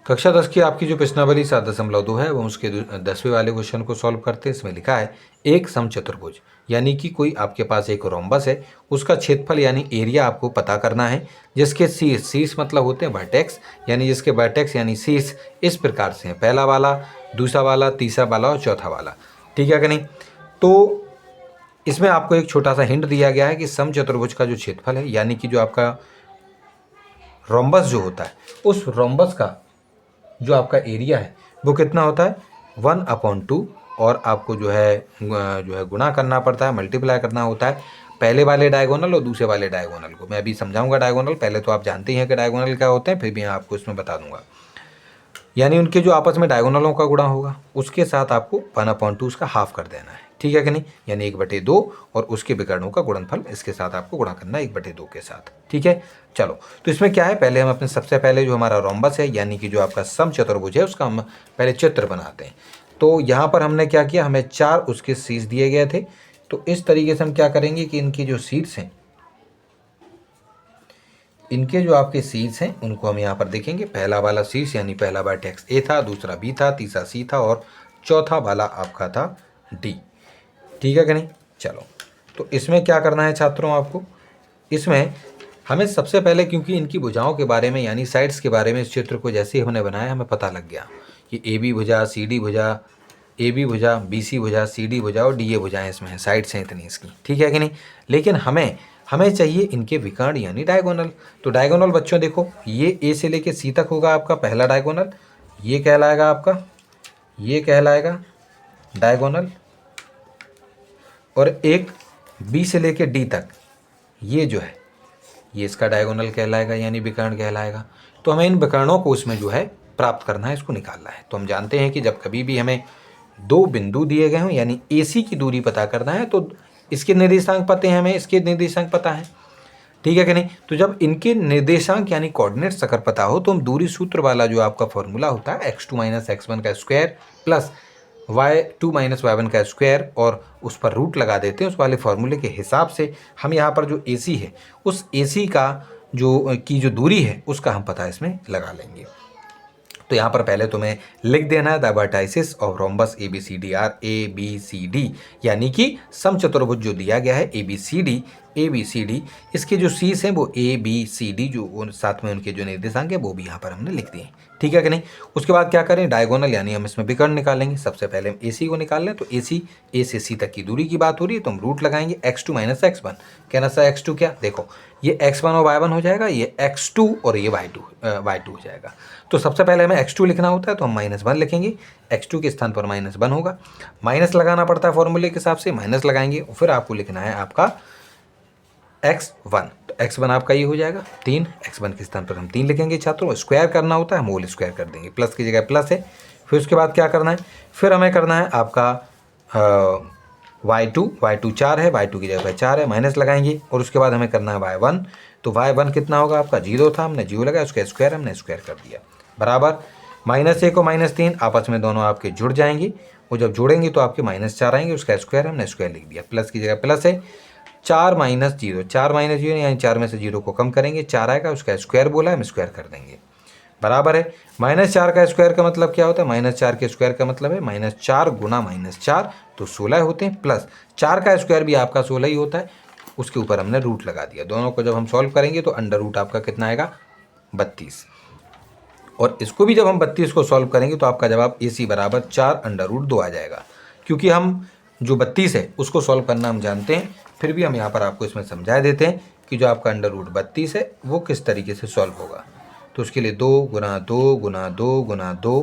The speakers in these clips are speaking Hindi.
कक्षा 10 की आपकी जो प्रश्नावली 7.2 है वो उसके 10वें वाले क्वेश्चन को सॉल्व करते हैं। इसमें लिखा है एक समचतुर्भुज, यानी कि कोई आपके पास एक रोम्बस है, उसका क्षेत्रफल यानी एरिया आपको पता करना है, जिसके शीर्ष मतलब होते हैं वर्टेक्स, यानी जिसके वर्टेक्स यानी शीर्ष इस प्रकार से हैं, पहला वाला, दूसरा वाला, तीसरा वाला और चौथा वाला। ठीक है कि नहीं? तो इसमें आपको एक छोटा सा हिंट दिया गया है कि समचतुर्भुज का जो क्षेत्रफल है, यानी कि जो आपका रोम्बस जो होता है, उस रोम्बस का जो आपका एरिया है वो कितना होता है 1/2, और आपको जो है गुणा करना पड़ता है, मल्टीप्लाई करना होता है पहले वाले डायगोनल और दूसरे वाले डायगोनल को। मैं अभी समझाऊंगा डायगोनल, पहले तो आप जानते हैं कि डायगोनल क्या होते हैं, फिर भी मैं आपको इसमें बता दूंगा। यानी उनके जो आपस में डायगोनलों का गुणा होगा उसके साथ आपको 1/2 उसका हाफ कर देना है। ठीक है कि नहीं? यानी 1/2 और उसके विकर्णों का गुणनफल इसके साथ आपको गुणा करना है 1/2 के साथ। ठीक है, चलो तो इसमें क्या है, पहले हम अपने सबसे पहले जो हमारा रोम्बस है यानी कि जो आपका समचतुर्भुज है उसका हम पहले चित्र बनाते हैं। तो यहाँ पर हमने क्या किया, हमें 4 उसके शीर्ष दिए गए थे। तो इस तरीके से हम क्या करेंगे कि इनकी जो शीर्ष हैं, इनके जो आपके शीर्ष हैं उनको हम यहाँ पर देखेंगे। पहला वाला शीर्ष यानी पहला वर्टेक्स ए था, दूसरा बी था, तीसरा सी था और चौथा वाला आपका था डी। ठीक है कि नहीं? चलो तो इसमें क्या करना है छात्रों आपको, इसमें हमें सबसे पहले, क्योंकि इनकी भुजाओं के बारे में यानी साइड्स के बारे में इस चित्र को जैसे ही हमने बनाया हमें पता लग गया कि ए बी भुजा, सी डी भुजा, ए बी भुजा, बी सी भुजा, सी डी भुजा और डी ए भुजाएँ इसमें हैं, साइड्स हैं इतनी इसकी। ठीक है कि नहीं? लेकिन हमें चाहिए इनके विकर्ण यानी डायगोनल। तो डायगोनल बच्चों देखो, ये ए से लेके सी तक होगा आपका पहला डायगोनल, ये कहलाएगा आपका, ये कहलाएगा डायगोनल, और एक बी से लेके डी तक ये जो है ये इसका डायगोनल कहलाएगा यानी विकर्ण कहलाएगा। तो हमें इन विकर्णों को उसमें जो है प्राप्त करना है, इसको निकालना है। तो हम जानते हैं कि जब कभी भी हमें दो बिंदु दिए गए हों यानी AC की दूरी पता करना है तो इसके निर्देशांक पते हैं, हमें इसके निर्देशांक पता है। ठीक है कि नहीं? तो जब इनके निर्देशांक यानी कोऑर्डिनेट्स अगर पता हो तो हम दूरी सूत्र वाला जो आपका फॉर्मूला होता है x2 - x1 का स्क्वायर प्लस y2 - y1 का स्क्वायर और उस पर रूट लगा देते हैं। उस वाले फॉर्मूले के हिसाब से हम यहाँ पर जो AC है उस AC का जो दूरी है उसका हम पता इसमें लगा लेंगे। तो यहाँ पर पहले तुम्हें लिख देना है the vertices of rhombus ABCD are ABCD, यानी कि समचतुर्भुज जो दिया गया है ABCD, इसके जो शीर्ष हैं वो ABCD, जो साथ में उनके जो निर्देशांक है वो भी यहाँ पर हमने लिख दिए। ठीक है कि नहीं? उसके बाद क्या करें, डायगोनल यानी हम इसमें विकर्ण निकालेंगे। सबसे पहले हम AC को निकाल लें। तो AC A से C तक की दूरी की बात हो रही है तो हम रूट लगाएंगे x2 - x1। कहना सा x2 क्या, देखो ये x1 और y1 हो जाएगा, ये x2 और ये y2 हो जाएगा। तो सबसे पहले हमें x2 लिखना होता है तो हम -1 लिखेंगे, x2 के स्थान पर -1 होगा। माइनस लगाना पड़ता है फॉर्मूले के हिसाब से, माइनस लगाएंगे और फिर आपको लिखना है आपका x1। तो x1 आपका ये हो जाएगा 3, x1 के स्थान पर हम 3 लिखेंगे छात्रों। स्क्वायर करना होता है, हम होल स्क्वायर कर देंगे, प्लस की जगह प्लस है। फिर उसके बाद क्या करना है, फिर हमें करना है आपका y2 4 है, y2 की जगह 4 है, माइनस लगाएंगे और उसके बाद हमें करना है y1। तो y1 कितना होगा आपका 0 था, हमने 0 लगाया, उसका स्क्वायर हमने स्क्वायर कर दिया, बराबर -1 और -3 आपस में दोनों आपके जुड़ जाएंगे और जब जोड़ेंगे तो आपके -4 आएंगे, उसका स्क्वायर हमने स्क्वायर लिख दिया, प्लस की जगह प्लस है। 4 - 0, 4 - 0 यानी 4 में से 0 को कम करेंगे, 4 आएगा, उसका स्क्वायर बोला हम स्क्वायर कर देंगे, बराबर है। -4 का स्क्वायर का मतलब क्या होता है, -4 के स्क्वायर का मतलब है -4 गुना -4 तो 16 होते हैं, प्लस 4 का स्क्वायर भी आपका 16 ही होता है, उसके ऊपर हमने रूट लगा दिया। दोनों को जब हम सॉल्व करेंगे तो अंडर रूट आपका कितना आएगा 32, और इसको भी जब हम 32 को सॉल्व करेंगे तो आपका जवाब AC बराबर 4√2 आ जाएगा। क्योंकि हम जो 32 है उसको सॉल्व करना हम जानते हैं, फिर भी हम यहाँ पर आपको इसमें समझा देते हैं कि जो आपका √32 है वो किस तरीके से सॉल्व होगा। तो उसके लिए 2 गुना 2 गुना 2 गुना 2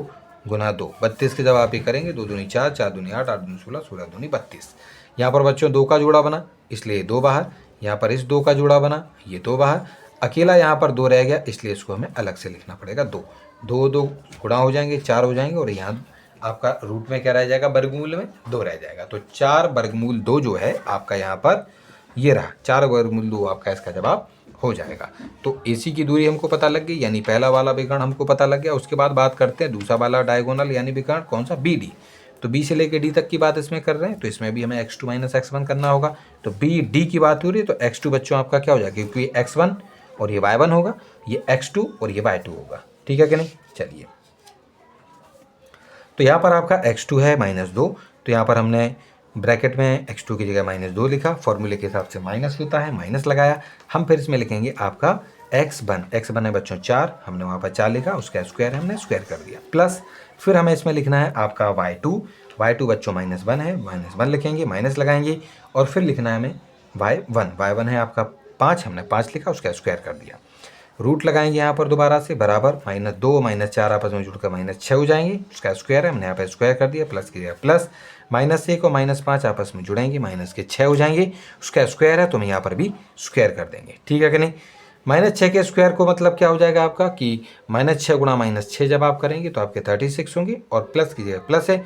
गुना 2, 32 के जब आप ये करेंगे 2 दूनी 4, 4 दूनी 8, 8 दूनी 16, 16 दूनी 32। यहाँ पर बच्चों 2 का जोड़ा बना इसलिए 2 बाहर, यहाँ पर इस 2 का जोड़ा बना ये 2 बाहर, अकेला यहाँ पर 2 रह गया इसलिए इसको हमें अलग से लिखना पड़ेगा 2 2 2 गुणा हो जाएंगे 4 हो जाएंगे और यहाँ आपका रूट में क्या रह जाएगा, वर्गमूल में 2 रह जाएगा। तो 4√2 जो है आपका यहाँ पर ये रहा, 4√2 आपका इसका जवाब हो जाएगा। तो AC की दूरी हमको पता लग गई यानी पहला वाला विकर्ण हमको पता लग गया। उसके बाद बात करते हैं दूसरा वाला डायगोनल यानी विकर्ण कौन सा, BD। तो B से लेकर D तक की बात इसमें कर रहे हैं तो इसमें भी हमें x2 - x1 करना होगा। तो BD की बात हो रही है तो x2 बच्चों आपका क्या हो जाएगा, क्योंकि ये x1 और ये y1 होगा, ये x2 और ये y2 होगा। ठीक है कि नहीं? चलिए तो यहाँ पर आपका x2 है -2, तो यहाँ पर हमने ब्रैकेट में x2 की जगह -2 लिखा, फॉर्मूले के हिसाब से माइनस होता है, माइनस लगाया। हम फिर इसमें लिखेंगे आपका x1 है बच्चों 4, हमने वहाँ पर 4 लिखा, उसका स्क्वायर हमने स्क्वायर कर दिया, प्लस फिर हमें इसमें लिखना है आपका y2 बच्चों -1 है, -1 लिखेंगे, माइनस लगाएंगे, और फिर लिखना है हमें y1 है आपका 5, हमने 5 लिखा, उसका स्क्वायर कर दिया। रूट लगाएंगे यहाँ पर दोबारा से, बराबर -2 -4 आपस में जुड़कर -6 हो जाएंगे, उसका स्क्वायर है, हमने यहाँ पर स्क्वायर कर दिया, प्लस किया, प्लस -1 और -5 आपस में जुड़ेंगे, -6 हो जाएंगे, उसका स्क्वायर है तो हम यहाँ पर भी स्क्वायर कर देंगे। ठीक है कि नहीं। -6 के स्क्वायर को मतलब क्या हो जाएगा आपका कि -6 गुणा -6 जब आप करेंगे तो आपके 36 होंगे, और प्लस कीजिएगा, प्लस है,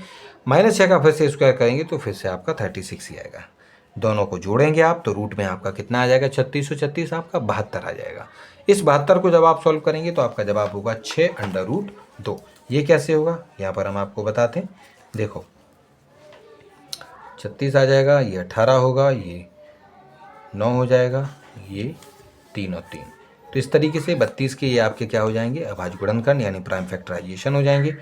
-6 का फिर से स्क्वायर करेंगे तो फिर से आपका 36 ही आएगा। दोनों को जोड़ेंगे आप तो रूट में आपका कितना आ जाएगा, 36 और 36 आपका 72 आ जाएगा। इस 72 को जब आप सॉल्व करेंगे तो आपका जवाब होगा 6√2। ये कैसे होगा, यहाँ पर हम आपको बताते हैं। देखो 36 आ जाएगा, ये 18 होगा, ये 9 हो जाएगा, ये 3 और 3, तो इस तरीके से 32 के ये आपके क्या हो जाएंगे, अभाज्य गुणनखंड यानी प्राइम फैक्टराइजेशन हो जाएंगे।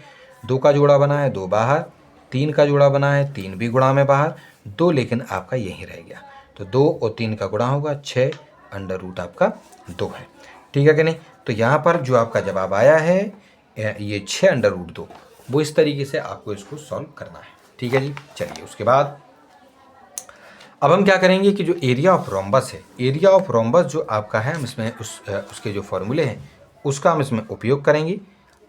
2 का जोड़ा बना है, 2 बाहर, 3 का जोड़ा बना है, 3 भी गुणा में बाहर, 2 लेकिन आपका यहीं रह गया, तो 2 और 3 का गुणा होगा 6√2 आपका 2 है। ठीक है कि नहीं। तो यहाँ पर जो आपका जवाब आया है ये 6√2, वो इस तरीके से आपको इसको सॉल्व करना है। ठीक है जी। चलिए उसके बाद अब हम क्या करेंगे कि जो एरिया ऑफ रोम्बस है, एरिया ऑफ रोम्बस जो आपका है, हम इसमें उसके जो फॉर्मूले हैं उसका हम इसमें उपयोग करेंगे।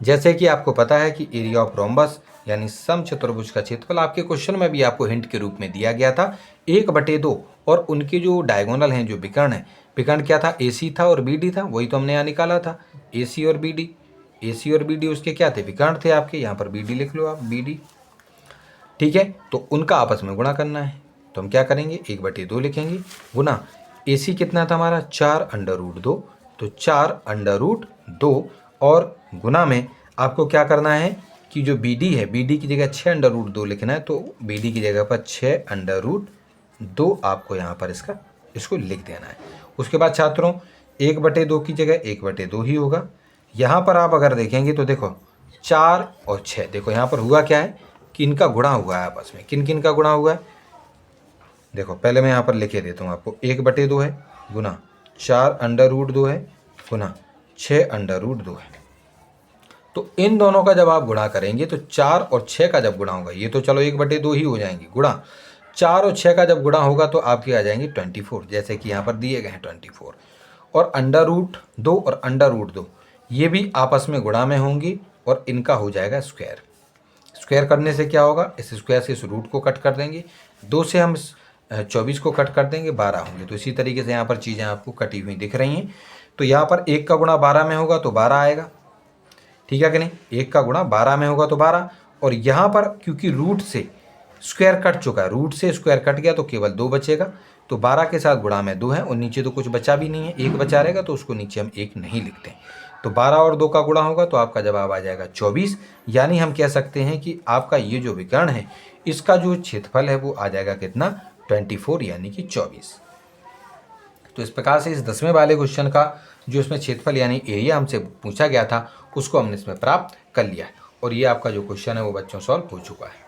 जैसे कि आपको पता है कि एरिया ऑफ रोम्बस यानी समचतुर्भुज का क्षेत्रफल आपके क्वेश्चन में भी आपको हिंट के रूप में दिया गया था 1/2, और उनके जो डायगोनल हैं, जो विकर्ण है, विकर्ण क्या था, AC था और BD था, वही तो हमने यहाँ निकाला था, AC और BD उसके क्या थे, विकर्ण थे आपके। यहाँ पर BD लिख लो आप, BD। ठीक है, तो उनका आपस में गुणा करना है, तो हम क्या करेंगे, 1/2 लिखेंगे, गुना AC कितना था हमारा 4√2, तो 4√2, और गुना में आपको क्या करना है कि जो BD है, BD की जगह 6√2 लिखना है, तो BD की जगह पर 6√2 आपको यहाँ पर इसको लिख देना है। उसके बाद छात्रों 1/2 की जगह 1/2 ही होगा। यहाँ पर आप अगर देखेंगे तो देखो 4 और 6, देखो यहाँ पर हुआ क्या है कि इनका गुणा हुआ है आपस में। किन किन का गुणा हुआ है, देखो पहले मैं यहाँ पर लिखे देता हूँ आपको, 1/2 है गुना 4√2 है गुना 6√2 है। तो इन दोनों का जब आप गुणा करेंगे तो 4 और 6 का जब गुणा होगा, ये तो चलो 1/2 ही हो जाएंगे, गुणा 4 और 6 का जब गुणा होगा तो आपके आ जाएंगे 24, जैसे कि यहाँ पर दिए गए हैं 24, और √2 और √2 ये भी आपस में गुणा में होंगी, और इनका हो जाएगा स्क्वायर। स्क्वायर करने से क्या होगा, इस स्क्वायर से इस रूट को कट कर देंगे, 2 से हम 24 को कट कर देंगे, 12 होंगे। तो इसी तरीके से यहाँ पर चीज़ें आपको कटी हुई दिख रही हैं। तो यहाँ पर 1 का गुणा 12 में होगा तो 12 आएगा, ठीक है कि नहीं, 1 का गुणा 12 में होगा तो 12, और यहाँ पर क्योंकि रूट से स्क्वायर कट चुका है, रूट से स्क्वायर कट गया तो केवल 2 बचेगा, तो 12 के साथ गुणा में 2 है, और नीचे तो कुछ बचा भी नहीं है, 1 बचा रहेगा, तो उसको नीचे हम 1 नहीं लिखते। तो 12 और 2 का गुणा होगा तो आपका जवाब आ जाएगा 24, यानी हम कह सकते हैं कि आपका ये जो विकर्ण है इसका जो क्षेत्रफल है वो आ जाएगा कितना, 24 यानी कि 24। तो इस प्रकार से इस 10वें वाले क्वेश्चन का जो इसमें क्षेत्रफल यानी एरिया हमसे पूछा गया था उसको हमने इसमें प्राप्त कर लिया है, और ये आपका जो क्वेश्चन है वो बच्चों सॉल्व हो चुका है।